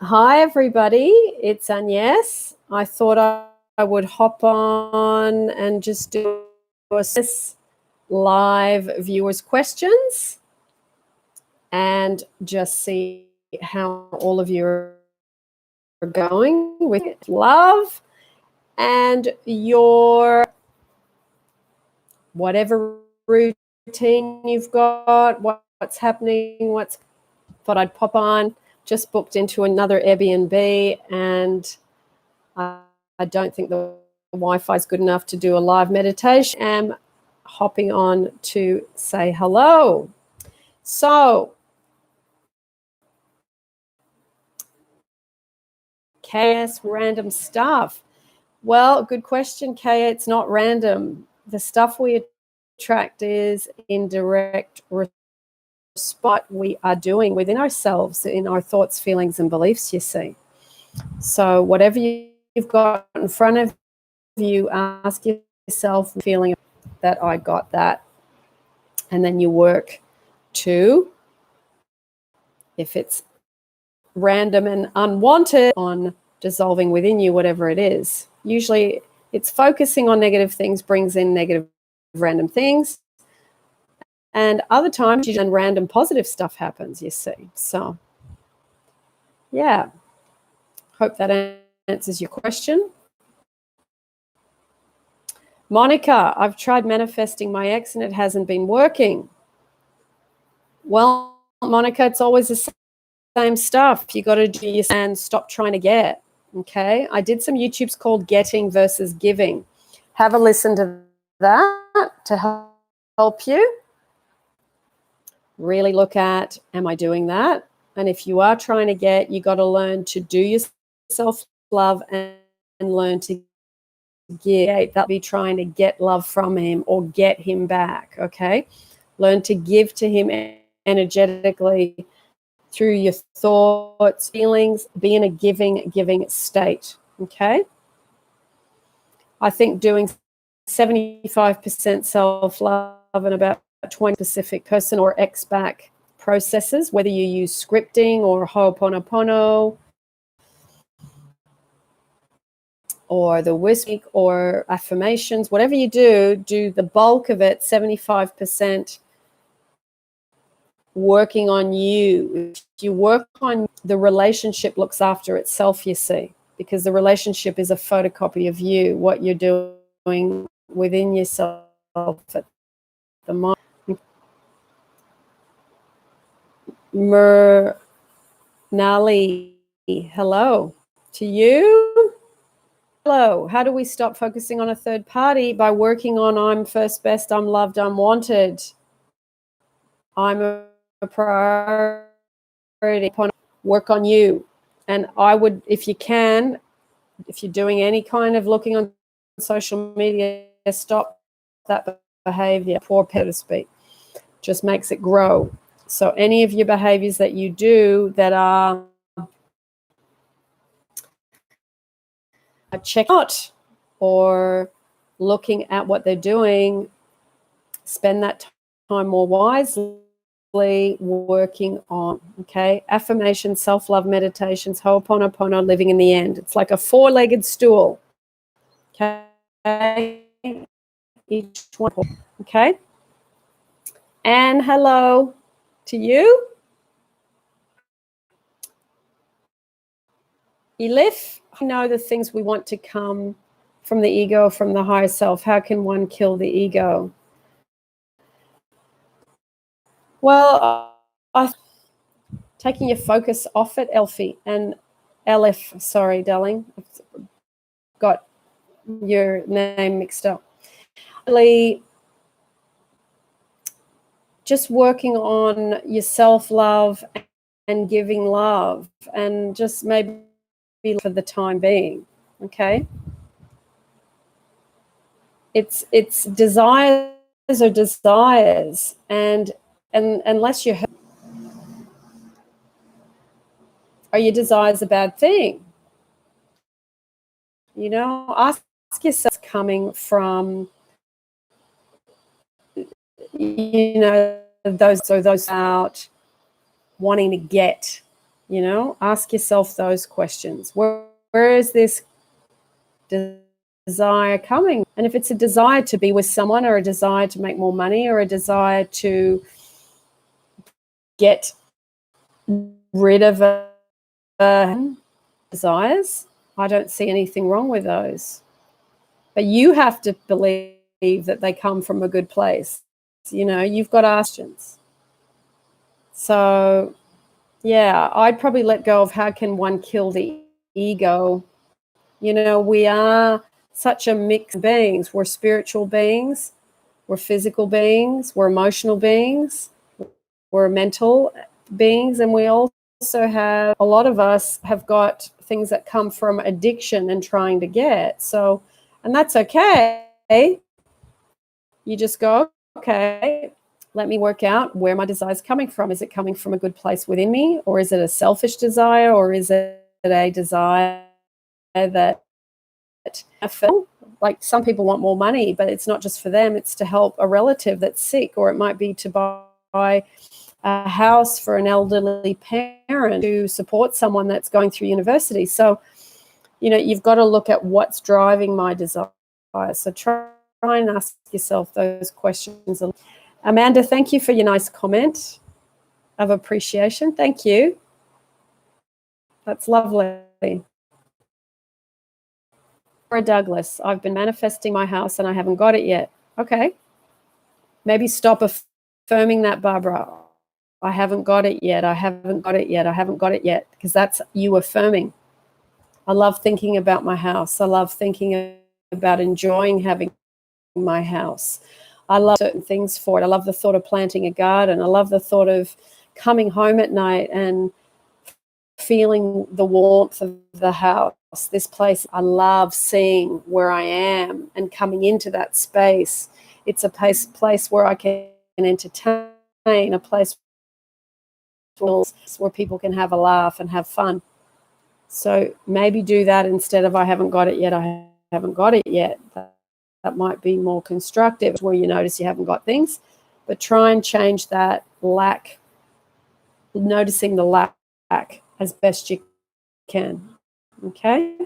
Hi, everybody. It's Agnes. I thought I would hop on and just do a live viewers' questions and just see how all of you are going with love and your whatever routine you've got, what's happening, thought I'd pop on. Just booked into another Airbnb, and I don't think the Wi-Fi is good enough to do a live meditation. I'm hopping on to say hello. So, KS, random stuff. Well, good question, Kay. It's not random. The stuff we attract is in direct spot we are doing within ourselves, in our thoughts, feelings, and beliefs, you see. So whatever you've got in front of you, ask yourself, feeling that I got that. And then you work to, if it's random and unwanted, on dissolving within you whatever it is. Usually it's focusing on negative things brings in negative random things. And other times, and random positive stuff happens, you see. So, yeah. Hope that answers your question. Monica, I've tried manifesting my ex and it hasn't been working. Well, Monica, it's always the same stuff. You got to do your and stop trying to get. Okay. I did some YouTubes called Getting versus Giving. Have a listen to that to help you. Really look at, am I doing that? And if you are trying to get, you got to learn to do your self-love and learn to give. That'll be trying to get love from him or get him back, okay? Learn to give to him energetically through your thoughts, feelings, be in a giving state, okay? I think doing 75% self-love and about 20 specific person or ex-back processes, whether you use scripting or Ho'oponopono or the whisper or affirmations, whatever you do the bulk of it, 75% working on you. If you work on the relationship, looks after itself, you see, because the relationship is a photocopy of you, what you're doing within yourself at the moment. Nali, hello to you. Hello. How do we stop focusing on a third party? By working on I'm first best, I'm loved, I'm wanted. I'm a priority. Work on you. And I would, if you can, if you're doing any kind of looking on social media, stop that behavior, poor pet to speak. Just makes it grow. So any of your behaviors that you do that are check out or looking at what they're doing, spend that time more wisely working on, okay? Affirmation, self-love meditations, Ho'oponopono, living in the end. It's like a four-legged stool, okay? Each one, okay? And hello to you. Elif, I know the things we want to come from the ego, from the higher self. How can one kill the ego? Well, taking your focus off it, Elfie, and Elif, sorry, darling. I've got your name mixed up. Really, just working on your self-love and giving love, and just maybe for the time being, okay? It's desires are desires, and unless you are your desires a bad thing? You know, ask yourself, coming from, you know, those out wanting to get, You know, ask yourself those questions. Where is this desire coming? And if it's a desire to be with someone, or a desire to make more money, or a desire to get rid of desires, I don't see anything wrong with those. But you have to believe that they come from a good place. You know, you've got questions. So, yeah, I'd probably let go of how can one kill the ego. You know, we are such a mix of beings. We're spiritual beings, we're physical beings, we're emotional beings, we're mental beings, and we also have, a lot of us have got things that come from addiction and trying to get. So, and that's okay. You just go, okay, let me work out where my desire is coming from. Is it coming from a good place within me, or is it a selfish desire, or is it a desire that I feel like some people want more money, but it's not just for them, it's to help a relative that's sick, or it might be to buy a house for an elderly parent, to support someone that's going through university. So, you know, you've got to look at what's driving my desire. So try and ask yourself those questions. Amanda, thank you for your nice comment of appreciation. Thank you. That's lovely. Douglas, I've been manifesting my house and I haven't got it yet. Okay. Maybe stop affirming that, Barbara. I haven't got it yet. I haven't got it yet. I haven't got it yet. Because that's you affirming. I love thinking about my house. I love thinking about enjoying having my house. I love certain things for it. I love the thought of planting a garden. I love the thought of coming home at night and feeling the warmth of the house. This place, I love seeing where I am and coming into that space. It's a place where I can entertain, a place where people can have a laugh and have fun. So maybe do that instead of I haven't got it yet, I haven't got it yet. That might be more constructive, where you notice you haven't got things. But try and change that lack, noticing the lack as best you can. Okay?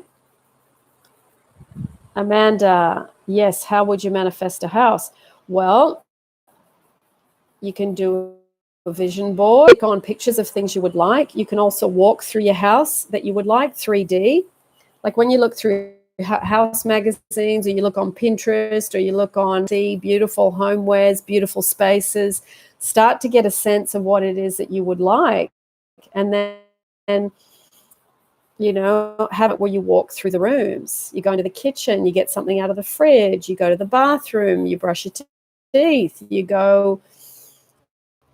Amanda, yes, how would you manifest a house? Well, you can do a vision board, click on pictures of things you would like. You can also walk through your house that you would like, 3D. Like when you look through house magazines, or you look on Pinterest, or you look on see beautiful homewares, beautiful spaces, start to get a sense of what it is that you would like. And then, you know, have it where you walk through the rooms. You go into the kitchen, you get something out of the fridge, you go to the bathroom, you brush your teeth, you go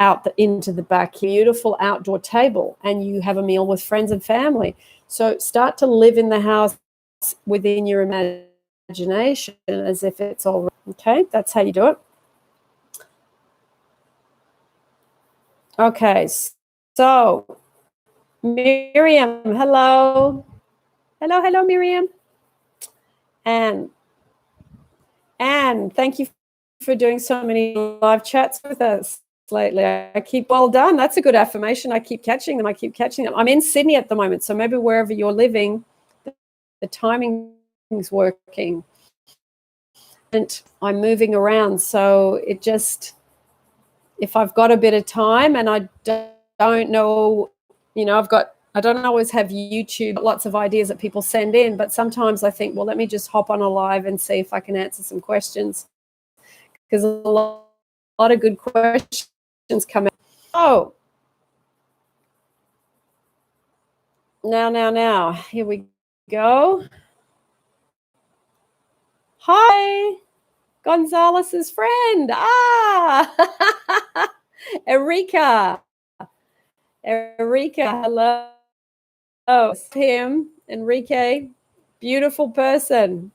out into the back, beautiful outdoor table, and you have a meal with friends and family. So start to live in the house within your imagination as if it's all right. Okay, that's how you do it. Okay, so Miriam, hello. Hello, Miriam. And thank you for doing so many live chats with us lately. I keep, well done. That's a good affirmation. I keep catching them. I'm in Sydney at the moment, so maybe wherever you're living, the timing is working. And I'm moving around, so it just, if I've got a bit of time and I don't know, you know, I don't always have YouTube, lots of ideas that people send in, but sometimes I think, well, let me just hop on a live and see if I can answer some questions, because a lot of good questions come out. Oh, now, here we go. Hi, Gonzalez's friend. Erika, hello. Oh, it's him, Enrique, beautiful person.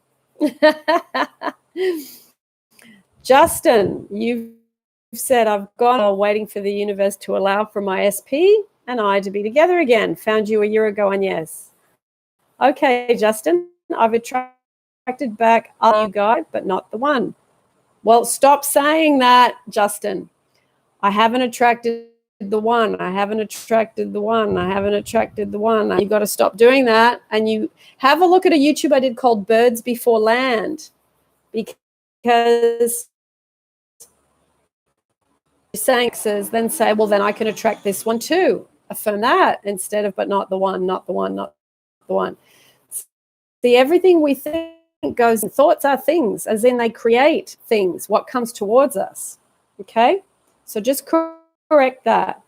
Justin, you've said, I've gone waiting for the universe to allow for my SP and I to be together again. Found you a year ago, and yes. Okay, Justin, I've attracted back a guy, but not the one. Well, stop saying that, Justin. I haven't attracted the one. I haven't attracted the one. I haven't attracted the one. You've got to stop doing that. And you have a look at a YouTube I did called Birds Before Land, because saying says, then say, well, then I can attract this one too. Affirm that instead of, but not the one, not the one, not the one. See, everything we think goes, thoughts are things, as in they create things, what comes towards us. Okay? So just correct that.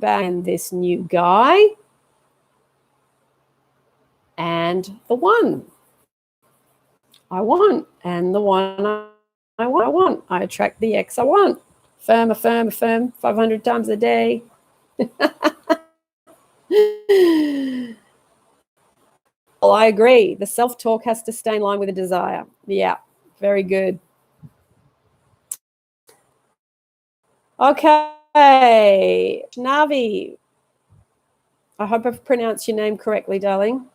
And this new guy and the one I want, and the one I want. I attract the X I want. Affirm, affirm, affirm 500 times a day. Well, I agree. The self-talk has to stay in line with the desire. Yeah, very good. Okay, Navi. I hope I've pronounced your name correctly, darling.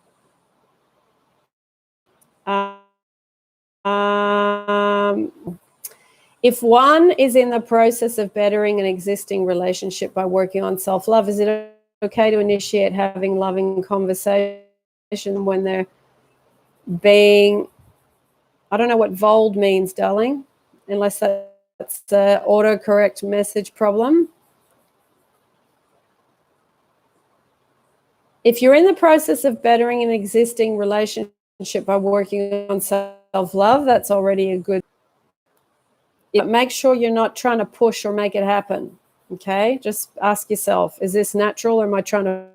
If one is in the process of bettering an existing relationship by working on self-love, is it okay to initiate having loving conversation when they're being, I don't know what vold means, darling, unless that's the autocorrect message problem. If you're in the process of bettering an existing relationship by working on self-love, that's already a good. Make sure you're not trying to push or make it happen. Okay? Just ask yourself, is this natural, or am I trying to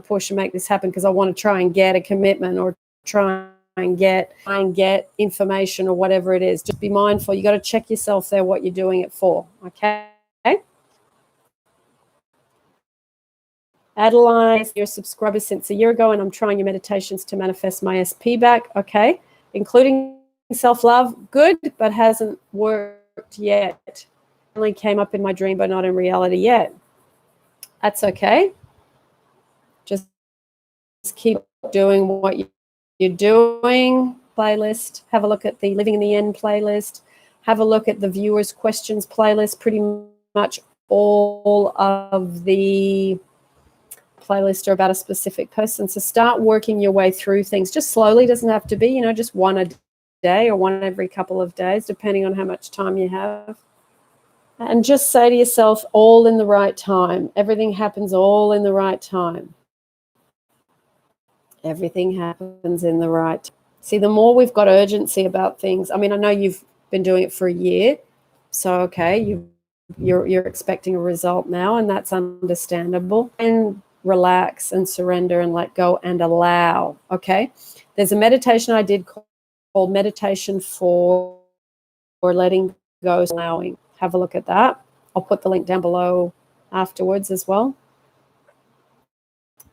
push and make this happen because I want to try and get a commitment or try and get information or whatever it is? Just be mindful. You got to check yourself there, what you're doing it for. Okay? Adeline, you're a subscriber since a year ago, and I'm trying your meditations to manifest my SP back. Okay. Including self-love. Good, but hasn't worked yet. Only came up in my dream, but not in reality yet. That's okay. Just keep doing what you're doing. Playlist. Have a look at the Living in the End playlist. Have a look at the viewers' questions playlist. Pretty much all of the playlists are about a specific person. So start working your way through things. Just slowly. Doesn't have to be, just one a day or one every couple of days, depending on how much time you have. And just say to yourself, all in the right time. Everything happens all in the right time. Everything happens in the right time. See, the more we've got urgency about things, I know you've been doing it for a year, so okay, you're expecting a result now, and that's understandable. And relax and surrender and let go and allow. Okay, there's a meditation I did called Meditation for Letting Go, Allowing. Have a look at that. I'll put the link down below afterwards as well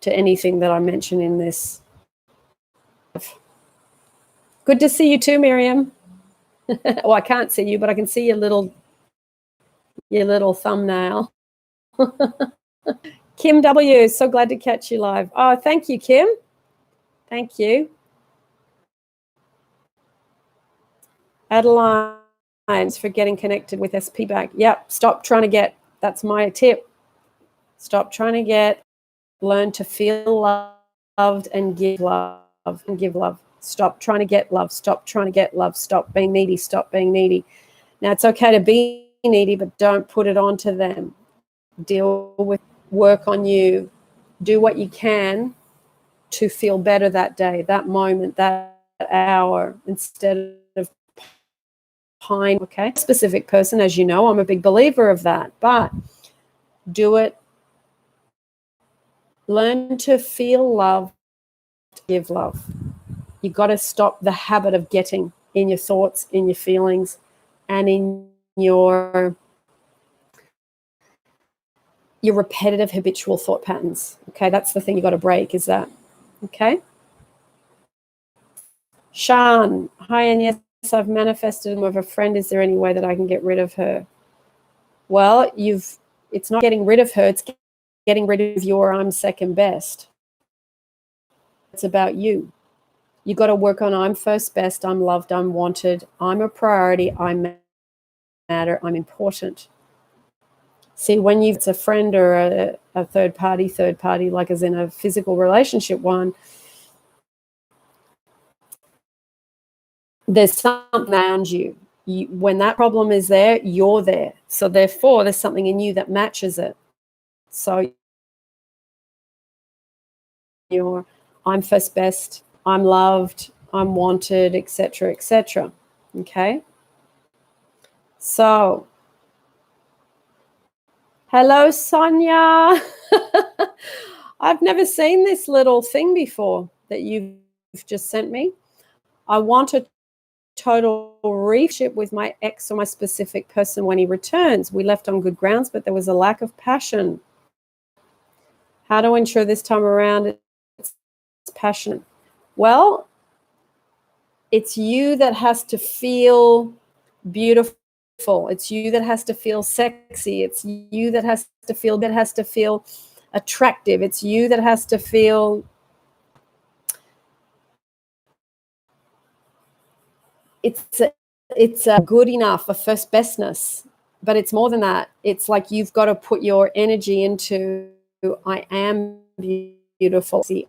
to anything that I mention in this. Good to see you too, Miriam. Well, I can't see you, but I can see your little thumbnail. Kim W, so glad to catch you live. Oh, thank you, Kim. Thank you. Adeline, for getting connected with SP back. Yep, stop trying to get. That's my tip. Stop trying to get. Learn to feel loved and give love and give love. Stop trying to get love. Stop trying to get love. Stop being needy. Stop being needy. Now, it's okay to be needy, but don't put it onto them. Deal with, work on you. Do what you can to feel better that day, that moment, that hour, instead of pine. Okay, specific person, as you know, I'm a big believer of that, but do it. Learn to feel love, give love. You got to stop the habit of getting in your thoughts, in your feelings, and in your repetitive habitual thought patterns. Okay, that's the thing you got to break, is that. Okay. Shan, hi, and yes, I've manifested with a friend. Is there any way that I can get rid of her? Well, it's not getting rid of her, it's getting rid of your I'm second best. It's about you. You got to work on I'm first best, I'm loved, I'm wanted, I'm a priority, I matter, I'm important. See, when it's a friend or a third party, like as in a physical relationship one, there's something around you. When that problem is there, you're there. So therefore, there's something in you that matches it. So I'm first best, I'm loved, I'm wanted, etc., etc. Okay? So, hello, Sonia. I've never seen this little thing before that you've just sent me. I want a total relationship with my ex or my specific person when he returns. We left on good grounds, but there was a lack of passion. How to ensure this time around it's passionate? Well, it's you that has to feel beautiful. It's you that has to feel sexy. It's you that has to feel attractive. It's you that has to feel it's a good enough, a first bestness, but it's more than that. It's like you've got to put your energy into I am beautiful. See,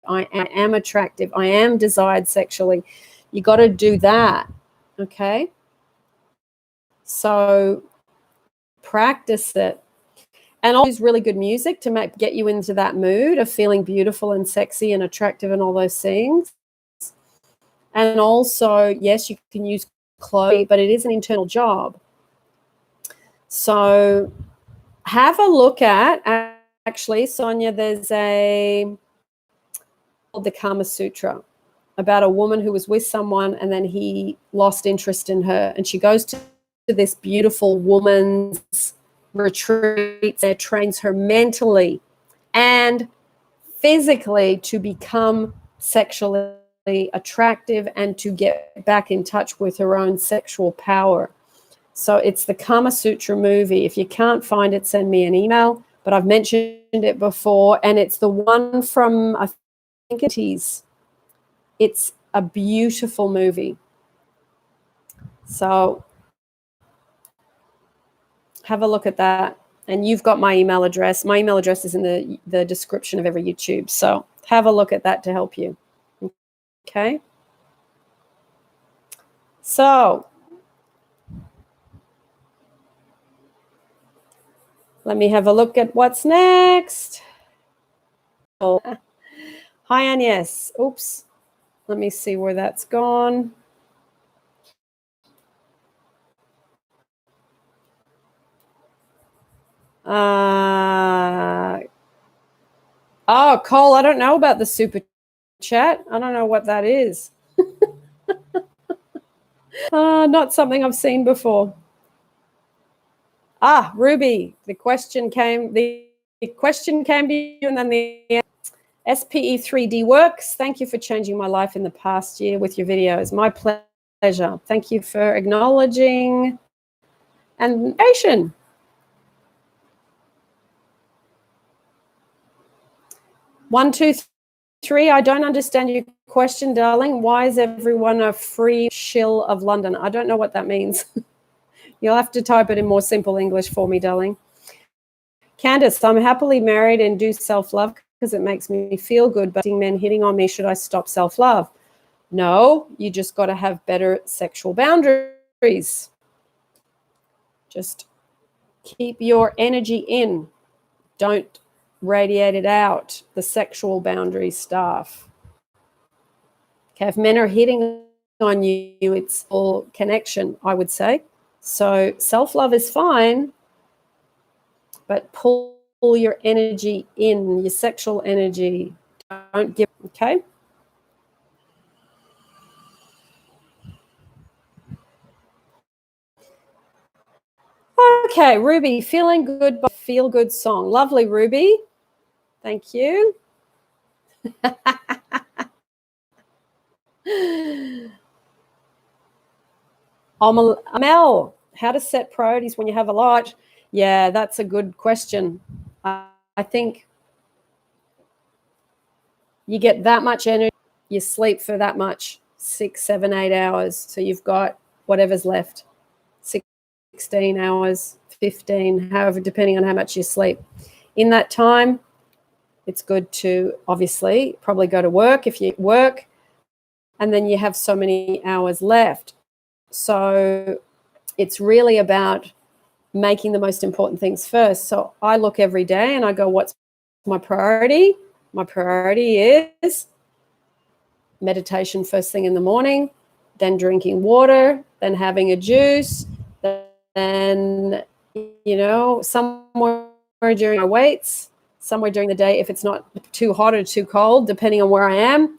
I am attractive. I am desired sexually. You got to do that. Okay? So practice it. And I'll use really good music to get you into that mood of feeling beautiful and sexy and attractive and all those things. And also, yes, you can use clothes, but it is an internal job. So have a look at, actually, Sonia, there's called the Kama Sutra about a woman who was with someone and then he lost interest in her. And she goes to this beautiful woman's retreat there, trains her mentally and physically to become sexually attractive and to get back in touch with her own sexual power. So it's the Kama Sutra movie. If you can't find it, send me an email, but I've mentioned it before, and it's the one from, I think it is. It's a beautiful movie. So have a look at that. And you've got my email address. My email address is in the description of every YouTube. So have a look at that to help you. Okay? So let me have a look at what's next. Oh. Hi, Agnes. Oops. Let me see where that's gone. Oh, Cole, I don't know about the super chat. I don't know what that is. Not something I've seen before. Ruby, the question came to you, and then the SPE3D works. Thank you for changing my life in the past year with your videos. My pleasure. Thank you for acknowledging and patient. 1, 2, 3. I don't understand your question, darling. Why is everyone a free shill of London? I don't know what that means. You'll have to type it in more simple English for me, darling. Candace, I'm happily married and do self-love because it makes me feel good, but men hitting on me, should I stop self-love? No, you just got to have better sexual boundaries. Just keep your energy in. Don't radiate it out, the sexual boundary stuff. Okay, if men are hitting on you, it's all connection, I would say. So self-love is fine, but pull your energy in, your sexual energy. Don't give, okay? Okay, Ruby, feeling good, but feel good song. Lovely, Ruby. Thank you. Amel, how to set priorities when you have a lot? Yeah, that's a good question. I think you get that much energy, you sleep for that much, 6, 7, 8 hours. So you've got whatever's left, 16 hours, 15, however, depending on how much you sleep. In that time, it's good to obviously probably go to work if you work, and then you have so many hours left. So it's really about making the most important things first. So I look every day and I go, what's my priority? My priority is meditation first thing in the morning, then drinking water, then having a juice, then, somewhere during my weights, somewhere during the day, if it's not too hot or too cold, depending on where I am,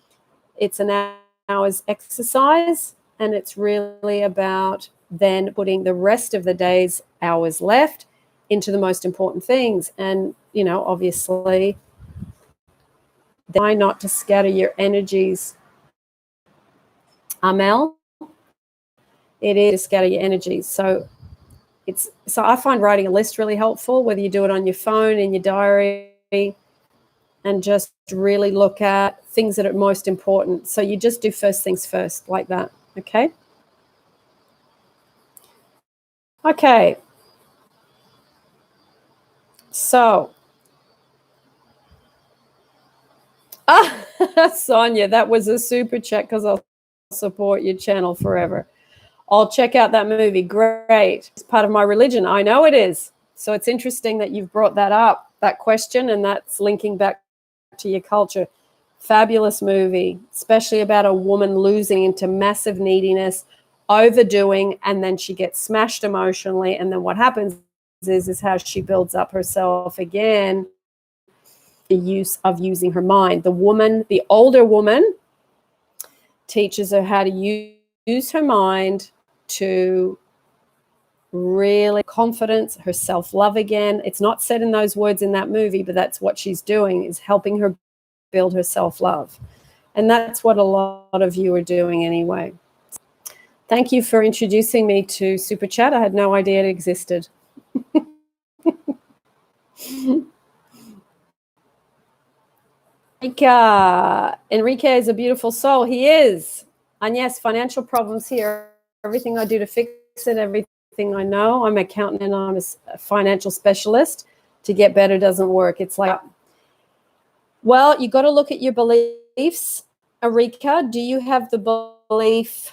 it's an hour's exercise. And it's really about then putting the rest of the day's hours left into the most important things. And, obviously, try not to scatter your energies. Amel, it is to scatter your energies. So I find writing a list really helpful, whether you do it on your phone, in your diary, and just really look at things that are most important. So you just do first things first, like that. Okay. So, Sonia, that was a super chat because I'll support your channel forever. I'll check out that movie. Great. It's part of my religion. I know it is. So it's interesting that you've brought that up, that question, and that's linking back to your culture. Fabulous movie, especially about a woman losing into massive neediness, overdoing, and then she gets smashed emotionally. And then what happens is how she builds up herself again, the use of using her mind. The older woman, teaches her how to use her mind to really confidence, her self-love again. It's not said in those words in that movie, but that's what she's doing, is helping her build her self-love. And that's what a lot of you are doing anyway. Thank you for introducing me to Super Chat. I had no idea it existed. Enrique is a beautiful soul. He is. And yes, financial problems here. Everything I do to fix it, everything I know. I'm an accountant and I'm a financial specialist. To get better doesn't work. It's like, well, you got to look at your beliefs. Erika, do you have the belief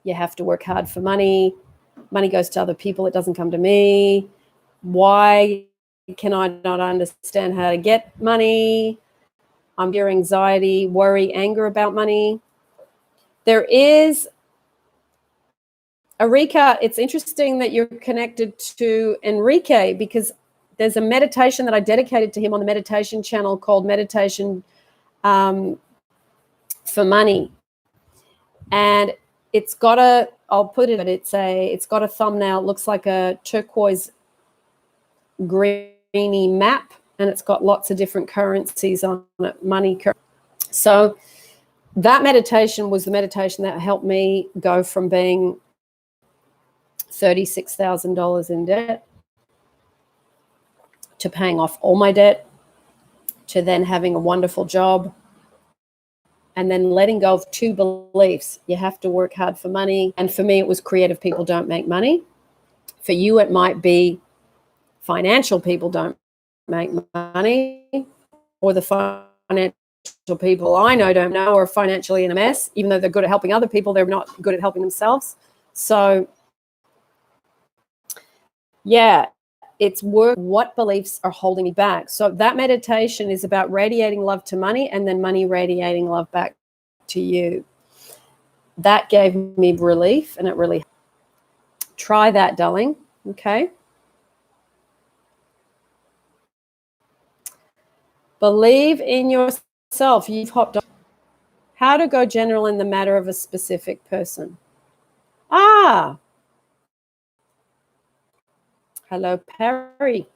you have to work hard for money? Money goes to other people. It doesn't come to me. Why can I not understand how to get money? I'm your anxiety, worry, anger about money. There is, Erika, it's interesting that you're connected to Enrique, because there's a meditation that I dedicated to him on the meditation channel called Meditation for Money. And it's got it's got a thumbnail. It looks like a turquoise greeny map, and it's got lots of different currencies on it, money. So that meditation was the meditation that helped me go from being $36,000 in debt to paying off all my debt, to then having a wonderful job, and then letting go of two beliefs. You have to work hard for money. And for me, it was creative people don't make money. For you, it might be financial people don't make money, or the financial people I know don't know, or are financially in a mess. Even though they're good at helping other people, they're not good at helping themselves. So yeah, it's work. What beliefs are holding me back? So that meditation is about radiating love to money, and then money radiating love back to you. That gave me relief, and it really try that, darling. Okay. Believe in yourself. You've hopped on. How to go general in the matter of a specific person. Hello, Perry.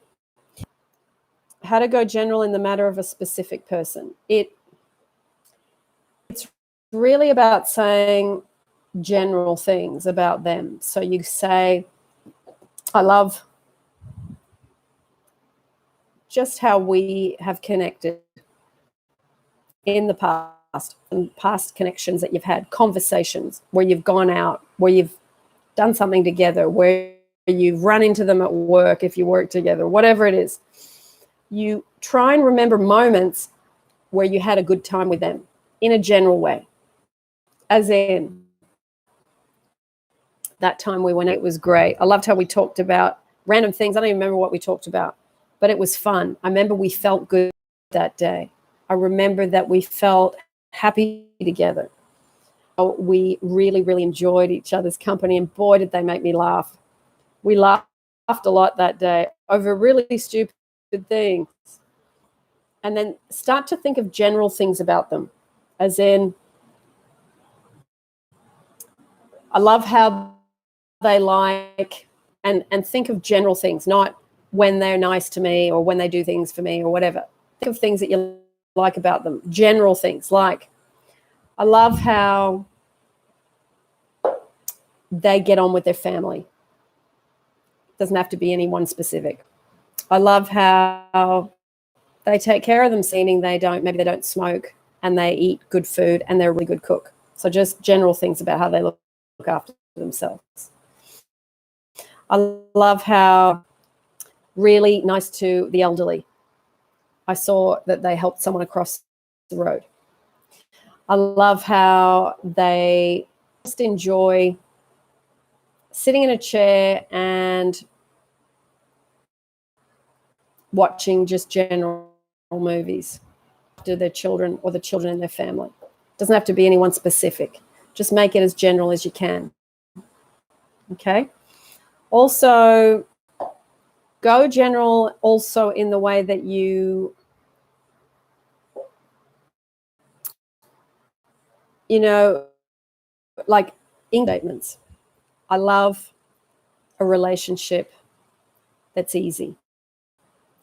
How to go general in the matter of a specific person. It's really about saying general things about them. So you say, I love just how we have connected in the past, and past connections that you've had, conversations where you've gone out, where you've done something together, where you've run into them at work, if you work together, whatever it is. You try and remember moments where you had a good time with them in a general way. As in, that time we went out, it was great. I loved how we talked about random things. I don't even remember what we talked about, but it was fun. I remember we felt good that day. I remember that we felt happy together. We really, really enjoyed each other's company, and boy, did they make me laugh. We laughed a lot that day over really stupid things. And then start to think of general things about them, as in, I love how they like, and think of general things, not when they're nice to me or when they do things for me or whatever. Think of things that you like about them, general things like, I love how they get on with their family. Doesn't have to be anyone specific. I love how they take care of themselves, meaning maybe they don't smoke and they eat good food and they're a really good cook. So just general things about how they look after themselves. I love how really nice to the elderly. I saw that they helped someone across the road. I love how they just enjoy sitting in a chair and watching just general movies to their children or the children in their family. It doesn't have to be anyone specific. Just make it as general as you can. Okay? Also, go general also in the way that you like statements. I love a relationship that's easy.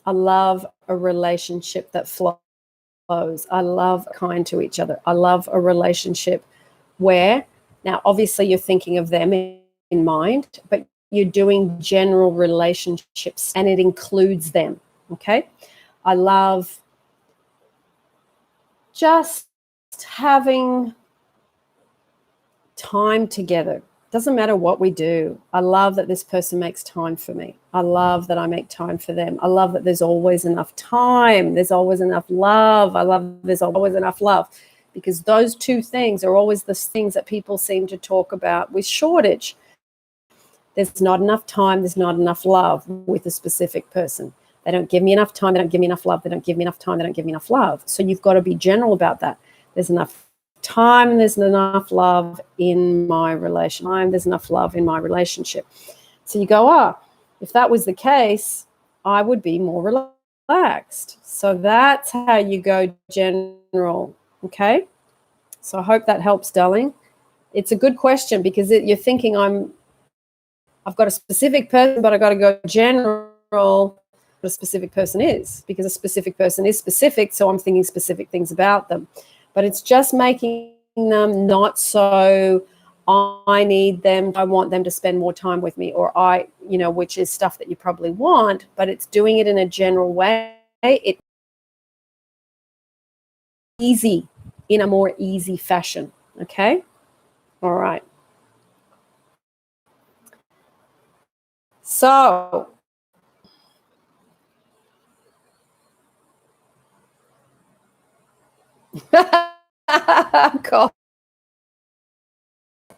I love a relationship that flows. I love kind to each other. I love a relationship where, now obviously you're thinking of them in mind, but you're doing general relationships and it includes them, okay? I love just having time together. Doesn't matter what we do. I love that this person makes time for me. I love that I make time for them. I love that there's always enough time. There's always enough love. I love there's always enough love, because those two things are always the things that people seem to talk about with shortage. There's not enough time. There's not enough love with a specific person. They don't give me enough time. They don't give me enough love. They don't give me enough time. They don't give me enough love. So you've got to be general about that. There's enough time and there's enough love in my relation. There's enough love in my relationship. So you go, if that was the case, I would be more relaxed. So that's how you go general. Okay. So I hope that helps, darling. It's a good question because you're thinking I've got a specific person, but I've got to go general. What a specific person is, because a specific person is specific. So I'm thinking specific things about them. But it's just making them not so, I need them, I want them to spend more time with me, or which is stuff that you probably want, but it's doing it in a general way. It's easy, in a more easy fashion. Okay? All right. So, God.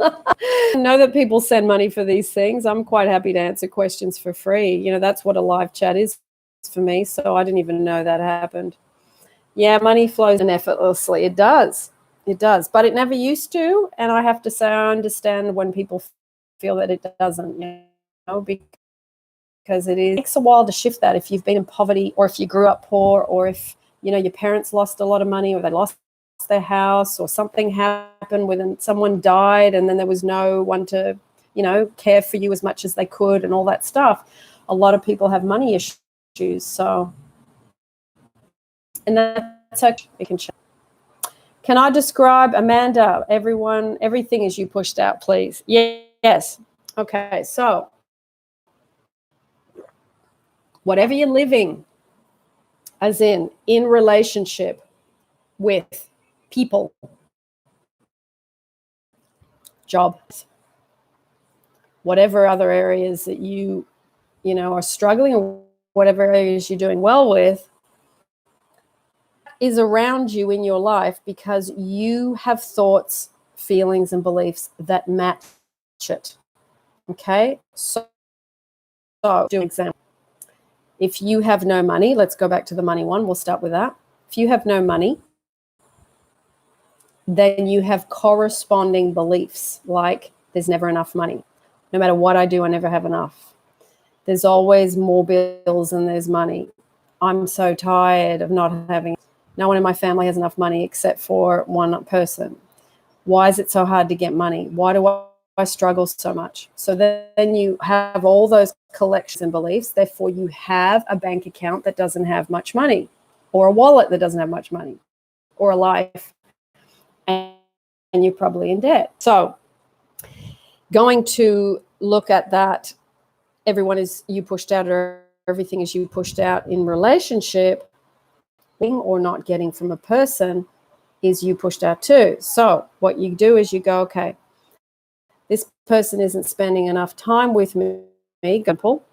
I know that people send money for these things. I'm quite happy to answer questions for free. That's what a live chat is for me. So I didn't even know that happened. Yeah, money flows in effortlessly. It does. It does. But it never used to. And I have to say, I understand when people feel that it doesn't, because it takes a while to shift that. If you've been in poverty, or if you grew up poor, or if, your parents lost a lot of money, or they lost their house, or something happened when someone died and then there was no one to, care for you as much as they could and all that stuff. A lot of people have money issues. So, and that's okay. We can check. Can I describe, Amanda, everything is you pushed out, please? Yes. Okay. So whatever you're living, as in relationship with people, jobs, whatever other areas that you are struggling, or whatever areas you're doing well with, is around you in your life because you have thoughts, feelings, and beliefs that match it. Okay? So do an example. If you have no money, let's go back to the money one. We'll start with that. If you have no money, then you have corresponding beliefs like there's never enough money. No matter what I do, I never have enough. There's always more bills than there's money. I'm so tired of not having. No one in my family has enough money except for one person. Why is it so hard to get money? Why do I struggle so much? So then you have all those collections and beliefs. Therefore, you have a bank account that doesn't have much money, or a wallet that doesn't have much money, or a life, and you're probably in debt. So going to look at that, everyone is you pushed out, or everything is you pushed out in relationship, or not getting from a person is you pushed out too. So what you do is you go, okay, this person isn't spending enough time with me, example.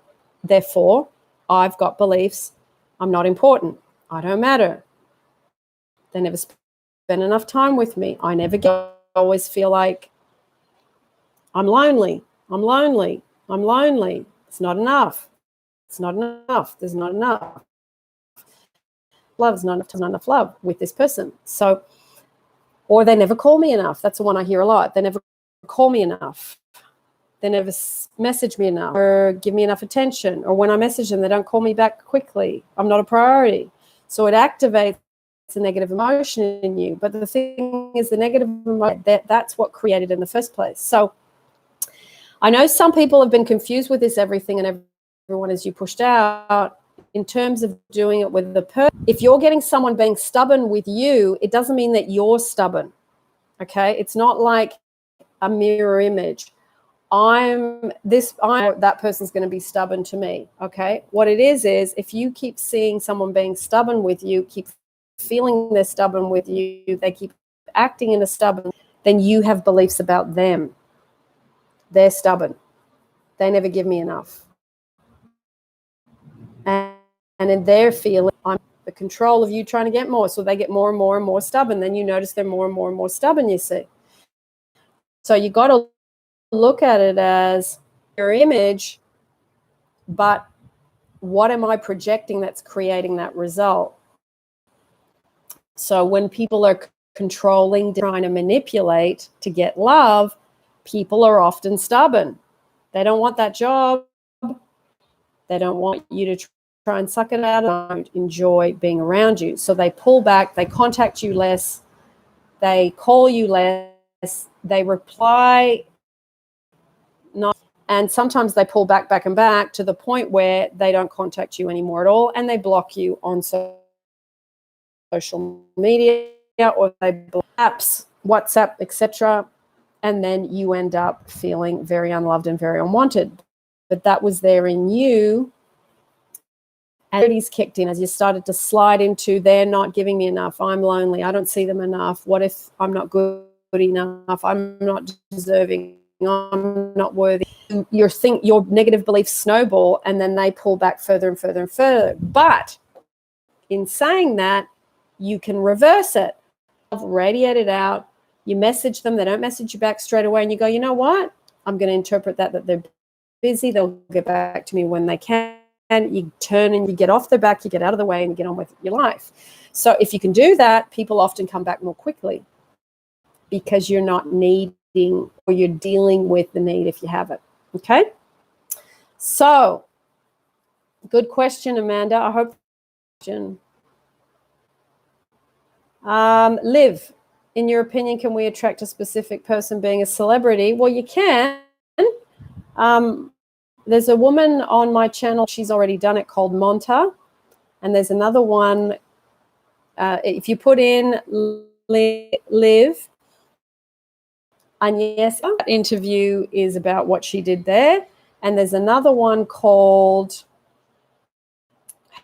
Therefore, I've got beliefs. I'm not important. I don't matter. They never spend enough time with me. I never get. I always feel like I'm lonely. I'm lonely. I'm lonely. It's not enough. It's not enough. There's not enough. Love's not enough. There's not enough love with this person. So, or they never call me enough. That's the one I hear a lot. They never call me enough. They never message me enough or give me enough attention. Or when I message them, they don't call me back quickly. I'm not a priority. So it activates a negative emotion in you. But the thing is, the negative emotion, that's what created in the first place. So I know some people have been confused with this everything and everyone is you pushed out. In terms of doing it with the person, if you're getting someone being stubborn with you, it doesn't mean that you're stubborn. Okay, it's not like a mirror image. That person's going to be stubborn to me. Okay, what it is if you keep seeing someone being stubborn with you, keep feeling they're stubborn with you, they keep acting in a stubborn, then you have beliefs about them. They're stubborn. They never give me enough. And in their feeling, I'm the control of you trying to get more. So they get more and more and more stubborn. Then you notice they're more and more and more stubborn, you see. So you got to look at it as your image, but what am I projecting that's creating that result? So when people are controlling, trying to manipulate to get love, people are often stubborn. They don't want that job. They don't want you to try and suck it out. They don't enjoy being around you. So they pull back, they contact you less, they call you less, they reply not, and sometimes they pull back to the point where they don't contact you anymore at all, and they block you on social media, or they block apps, WhatsApp, etc. And then you end up feeling very unloved and very unwanted. But that was there in you. And he's kicked in as you started to slide into, they're not giving me enough, I'm lonely, I don't see them enough, what if I'm not good enough, I'm not deserving, I'm not worthy. Your negative beliefs snowball, and then they pull back further and further and further. But in saying that, you can reverse it, radiate it out. You message them, they don't message you back straight away, and you go, you know what, I'm going to interpret that they're busy, they'll get back to me when they can. And you turn and you get off their back, you get out of the way, and you get on with your life. So if you can do that, people often come back more quickly because you're not needing, or you're dealing with the need if you have it. Okay? So, good question, Amanda. I hope. Liv, in your opinion, can we attract a specific person being a celebrity? Well, you can. There's a woman on my channel, she's already done it, called Monta. And there's another one, if you put in Liv, Agnes, that interview is about what she did there. And there's another one called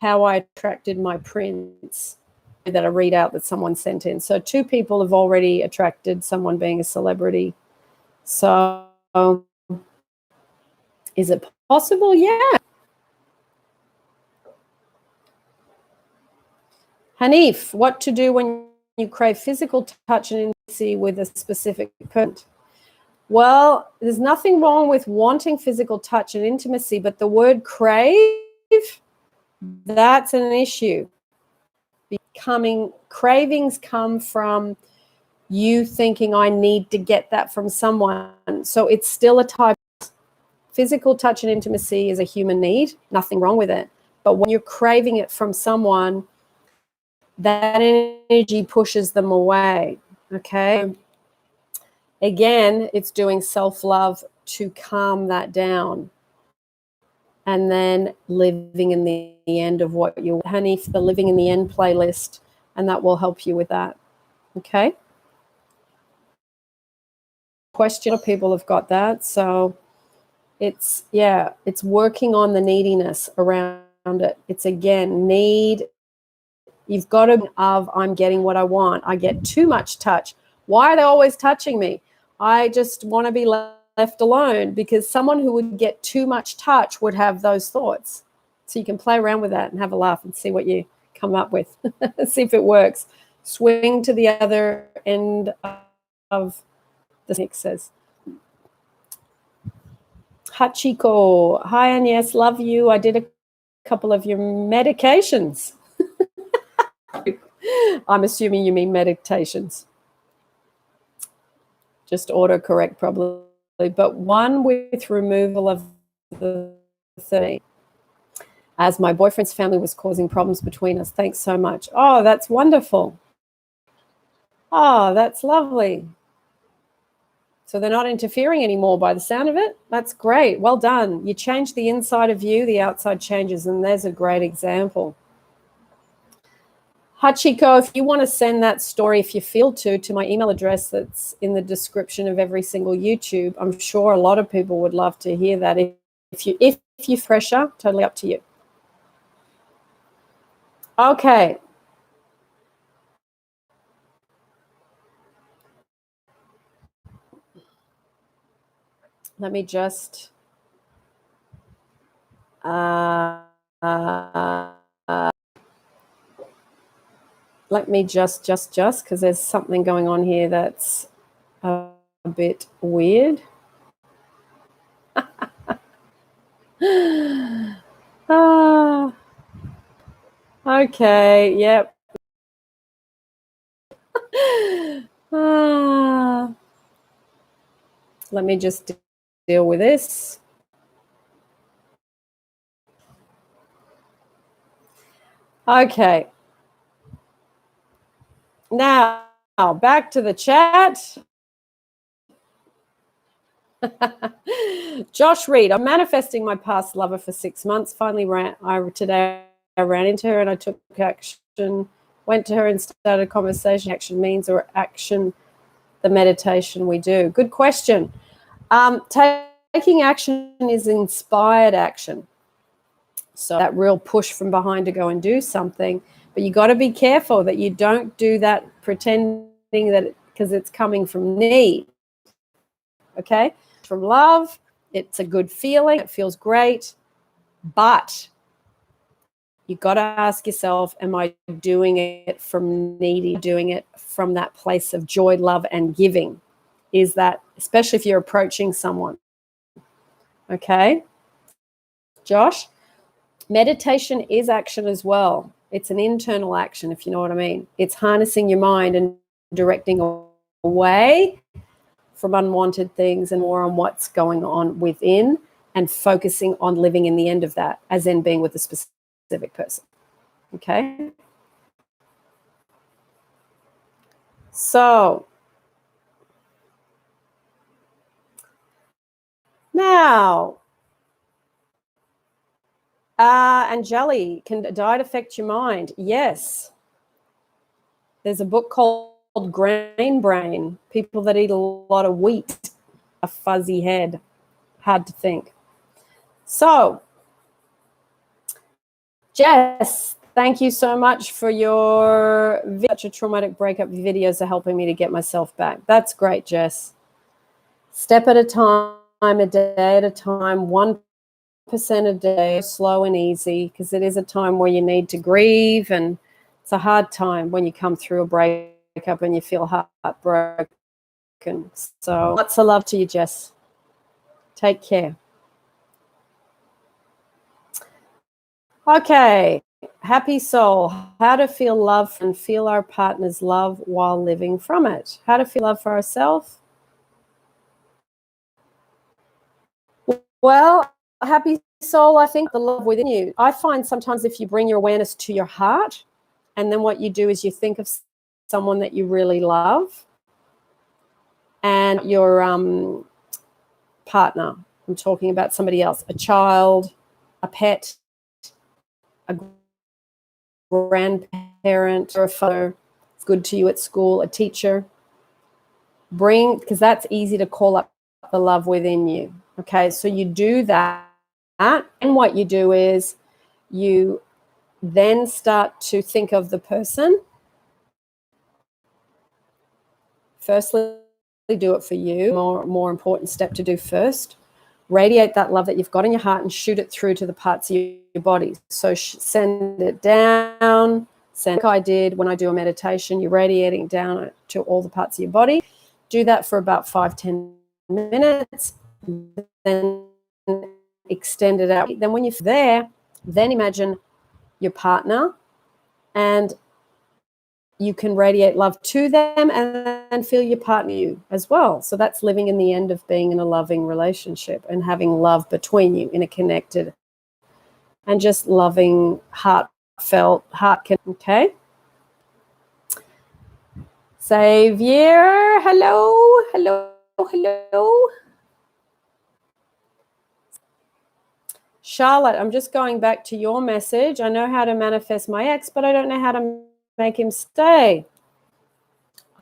How I Attracted My Prince that I read out that someone sent in. So 2 people have already attracted someone being a celebrity. So Is it possible? Yeah. Hanif, what to do when you crave physical touch and intimacy with a specific person? Well, there's nothing wrong with wanting physical touch and intimacy, but the word crave, that's an issue. Cravings come from you thinking I need to get that from someone. So it's still a type. Physical touch and intimacy is a human need, nothing wrong with it. But when you're craving it from someone, that energy pushes them away, okay? Again, it's doing self-love to calm that down. And then living in the end of what you, honey, for the Living in the End playlist, and that will help you with that, okay? Question, people have got that, so it's, yeah, it's working on the neediness around it. It's, again, need. You've got to of I'm getting what I want. I get too much touch. Why are they always touching me? I just want to be left alone, because someone who would get too much touch would have those thoughts. So you can play around with that and have a laugh and see what you come up with. See if it works. Swing to the other end of the Nick says. Hachiko, hi Agnes, love you. I did a couple of your medications. I'm assuming you mean meditations. Just autocorrect probably, but one with removal of the 13. As my boyfriend's family was causing problems between us. Thanks so much. Oh, that's wonderful. Oh, that's lovely. So they're not interfering anymore by the sound of it. That's great. Well done. You change the inside of you, the outside changes, and there's a great example. Hachiko, if you want to send that story, if you feel to my email address that's in the description of every single YouTube, I'm sure a lot of people would love to hear that. If you're fresher, totally up to you. Okay. Let me just let me just because there's something going on here that's a bit weird. Okay, yep. Let me just deal with this. Okay. Now, back to the chat. Josh Reed, I'm manifesting my past lover for 6 months. Finally, today I ran into her and I took action, went to her and started a conversation. Action means, or action, the meditation we do. Good question. Taking action is inspired action. So that real push from behind to go and do something. But you got to be careful that you don't do that pretending that because it's coming from need. Okay? From love, it's a good feeling. It feels great. But you got to ask yourself, am I doing it from needy, doing it from that place of joy, love, and giving? Is that, especially if you're approaching someone. Okay? Josh? Meditation is action as well. It's an internal action, if you know what I mean. It's harnessing your mind and directing away from unwanted things and more on what's going on within and focusing on living in the end of that, as in being with a specific person. Okay? So, now, Angeli, can diet affect your mind? Yes. There's a book called Grain Brain. People that eat a lot of wheat, a fuzzy head, hard to think. So, Jess, thank you so much for your such a traumatic breakup videos are helping me to get myself back. That's great, Jess. Step at a time. a day at a time, 1% a day, slow and easy, because it is a time where you need to grieve, and it's a hard time when you come through a breakup and you feel heartbroken. So lots of love to you, Jess. Take care. Okay, happy soul. How to feel love and feel our partner's love while living from it. How to feel love for ourselves. Well, happy soul, I think the love within you. I find sometimes if you bring your awareness to your heart, and then what you do is you think of someone that you really love and your partner. I'm talking about somebody else, a child, a pet, a grandparent, or a father. It's good to you at school, a teacher. Because that's easy to call up the love within you. Okay, so you do that, and what you do is you then start to think of the person. Firstly, do it for you. More important step to do first. Radiate that love that you've got in your heart and shoot it through to the parts of your body. So send it down. Like I did when I do a meditation, you're radiating down to all the parts of your body. Do that for about 5-10 minutes. Then extend it out. Then when you're there, then imagine your partner, and you can radiate love to them and feel your partner you as well. So that's living in the end of being in a loving relationship and having love between you in a connected and just loving, heartfelt, okay? Xavier, hello. Charlotte, I'm just going back to your message. I know how to manifest my ex, but I don't know how to make him stay.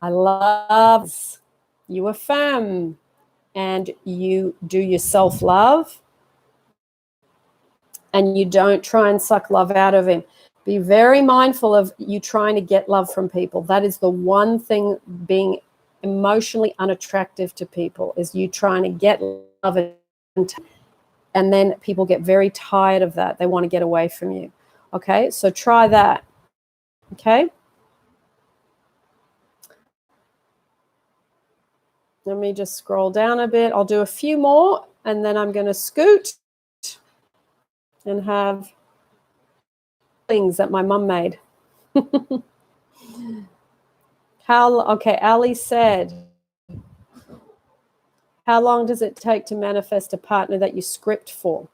I love you, affirm, and you do your self-love, and you don't try and suck love out of him. Be very mindful of you trying to get love from people. That is the one thing being emotionally unattractive to people, is you trying to get love, and then people get very tired of that. They want to get away from you. Okay, so try that. Okay. Let me just scroll down a bit. I'll do a few more, and then I'm going to scoot and have things that my mum made. Okay, Ali said, how long does it take to manifest a partner that you script for?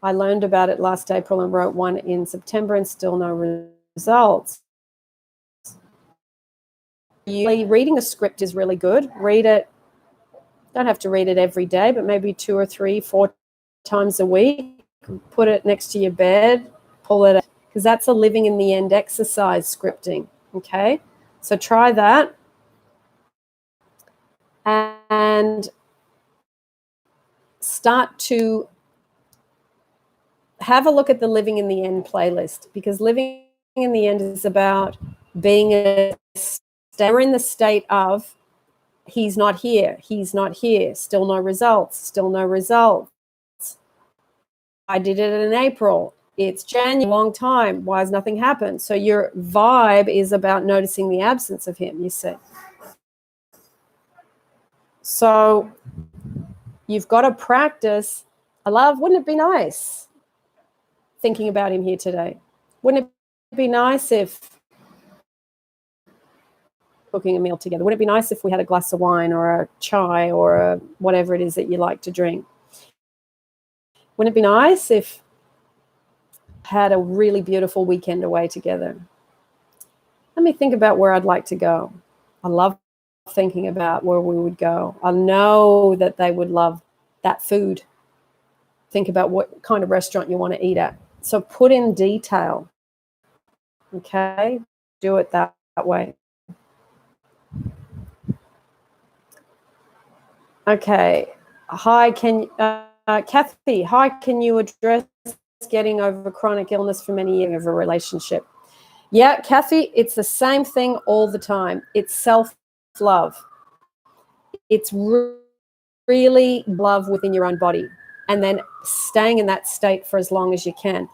I learned about it last April and wrote one in September and still no results. Reading a script is really good. Read it. Don't have to read it every day, but maybe 2 or 3, 4 times a week. Put it next to your bed, pull it out, because that's a living in the end exercise, scripting. Okay, so try that. And start to have a look at the Living in the End playlist, because Living in the End is about being in the state of he's not here, still no results. I did it in April. It's January, long time. Why has nothing happened? So your vibe is about noticing the absence of him, you see. So you've got to practice a love. Wouldn't it be nice thinking about him here today? Wouldn't it be nice if cooking a meal together? Wouldn't it be nice if we had a glass of wine or a chai or whatever it is that you like to drink? Wouldn't it be nice if had a really beautiful weekend away together? Let me think about where I'd like to go. I love thinking about where we would go. I know that they would love that food. Think about what kind of restaurant you want to eat at. So put in detail. Okay? Do it that way. Okay. Hi, Kathy, hi, can you address getting over chronic illness for many years of a relationship? Yeah, Kathy, it's the same thing all the time. It's self-love. It's really love within your own body, and then staying in that state for as long as you can.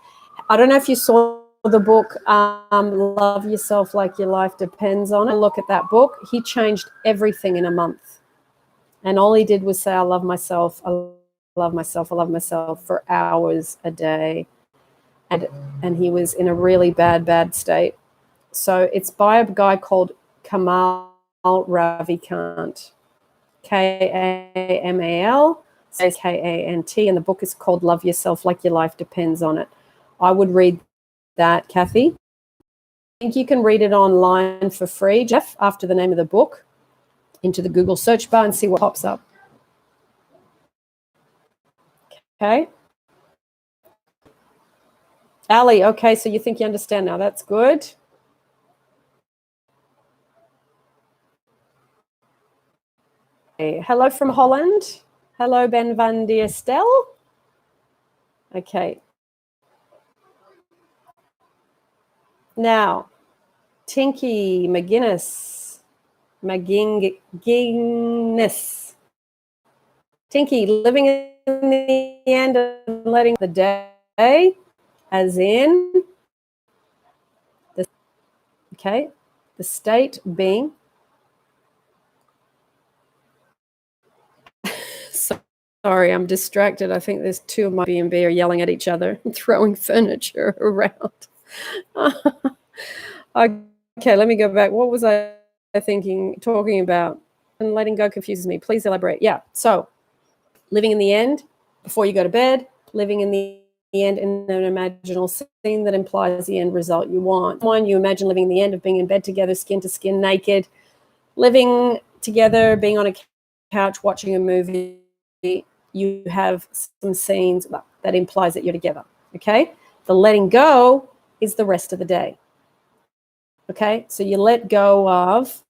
I don't know if you saw the book, Love Yourself Like Your Life Depends on It. Look at that book. He changed everything in a month. And all he did was say, I love myself, I love myself, I love myself for hours a day. And he was in a really bad state. So it's by a guy called Kamal Ravikant. Kamal, says Kant, and the book is called Love Yourself Like Your Life Depends on It. I would read that, Kathy. I think you can read it online for free, Jeff, after the name of the book, into the Google search bar and see what pops up. Okay. Ali, okay, so you think you understand now. That's good. Okay. Hello from Holland. Hello, Ben van der Stel. Okay. Now, Tinky McGuinness. Tinky, living in the end and letting the day, as in, the state being. Sorry, I'm distracted. I think there's two of my B&B are yelling at each other and throwing furniture around. Okay, let me go back. What was I talking about? And letting go confuses me. Please elaborate. Yeah, so living in the end before you go to bed, living in the end in an imaginal scene that implies the end result you want. One, you imagine living in the end of being in bed together, skin to skin, naked, living together, being on a couch, watching a movie. You have some scenes that implies that you're together, okay? The letting go is the rest of the day, okay? So you let go of,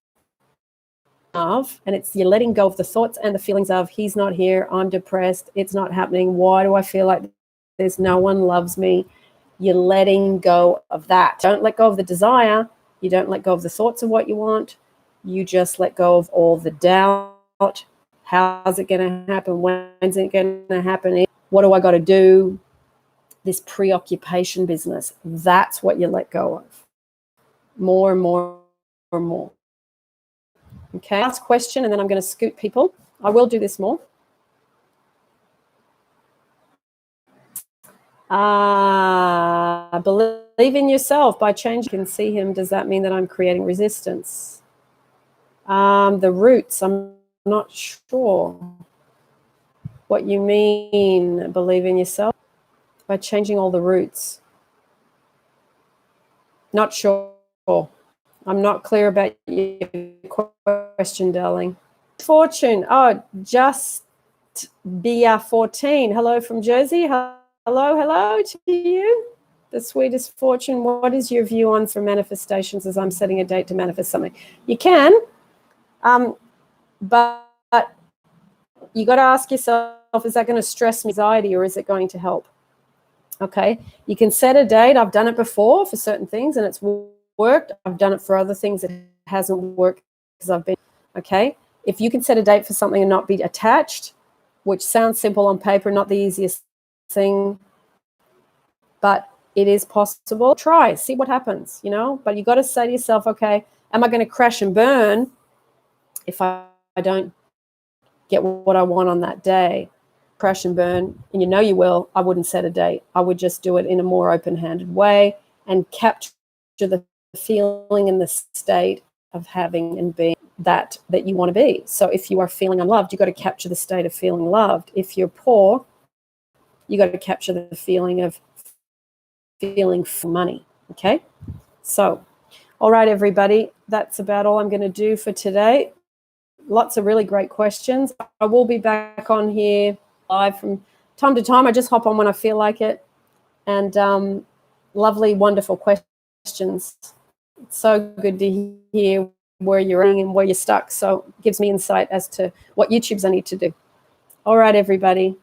and it's you're letting go of the thoughts and the feelings of, he's not here, I'm depressed, it's not happening, why do I feel like there's no one loves me? You're letting go of that. Don't let go of the desire. You don't let go of the thoughts of what you want. You just let go of all the doubt. How's it going to happen? When's it going to happen? What do I got to do? This preoccupation business. That's what you let go of. More and more and more. Okay, last question, and then I'm going to scoot people. I will do this more. Believe in yourself by changing. You can see him. Does that mean that I'm creating resistance? The roots, I'm not sure what you mean, believe in yourself, by changing all the roots. Not sure. I'm not clear about your question, darling. Fortune. Oh, just BR14. Hello from Jersey. Hello to you. The sweetest Fortune. What is your view on for manifestations as I'm setting a date to manifest something? You can, but you got to ask yourself, is that going to stress me, anxiety, or is it going to help? Okay. You can set a date. I've done it before for certain things and it's worked. I've done it for other things that hasn't worked because I've been, okay. If you can set a date for something and not be attached, which sounds simple on paper, not the easiest thing, but it is possible. Try, see what happens, you know, but you got to say to yourself, okay, am I going to crash and burn if I don't get what I want on that day? Crash and burn, and you know you will. I wouldn't set a date. I would just do it in a more open-handed way and capture the feeling and the state of having and being that you want to be. So if you are feeling unloved, you got to capture the state of feeling loved. If you're poor, you got to capture the feeling of feeling for money. Okay, so all right, everybody, that's about all I'm going to do for today. Lots of really great questions. I will be back on here live from time to time. I just hop on when I feel like it. And lovely, wonderful questions. It's so good to hear where you're at and where you're stuck. So it gives me insight as to what YouTubes I need to do. All right, everybody.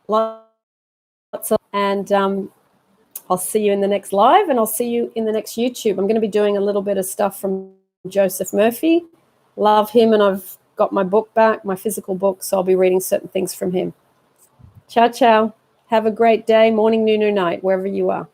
Lots of, and I'll see you in the next live, and I'll see you in the next YouTube. I'm going to be doing a little bit of stuff from Joseph Murphy. Love him, and I've got my book back, my physical book, so I'll be reading certain things from him. Ciao, ciao. Have a great day, morning, noon, or night, wherever you are.